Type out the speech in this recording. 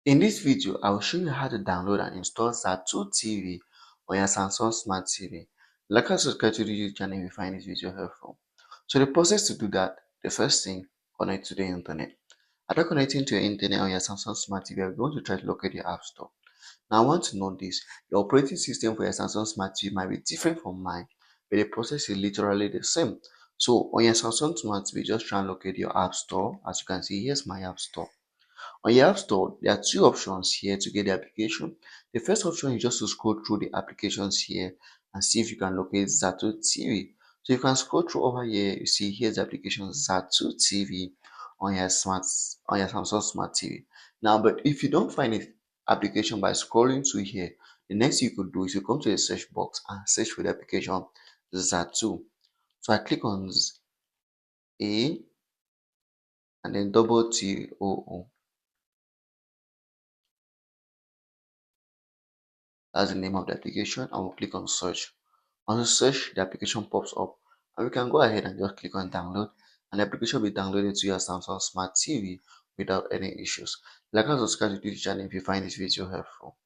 In this video, I will show you how to download and install Zattoo TV on your Samsung Smart TV. Like and subscribe to the YouTube channel if you find this video helpful. So the process to do that, the first thing, connect to the internet. After connecting to your internet on your Samsung Smart TV, you're going to try to locate your App Store. Now I want to know this, your operating system for your Samsung Smart TV might be different from mine, but the process is literally the same. So on your Samsung Smart TV, just try and locate your App Store. As you can see, here's my App Store. On your App Store, there are two options here to get the application. The first option is just to scroll through the applications here and see if you can locate Zatto TV. So you can scroll through over here, you see here's the application Zatto TV on your Samsung Smart TV. Now, but if you don't find it application by scrolling to here, the next thing you could do is you come to the search box and search for the application Zatto. So I click on A and then double T O O. That's the name of the application, and we'll click on search. On the search, the application pops up and we can go ahead and just click on download, and the application will be downloaded to your Samsung Smart TV without any issues. Like and subscribe to the channel if you find this video helpful.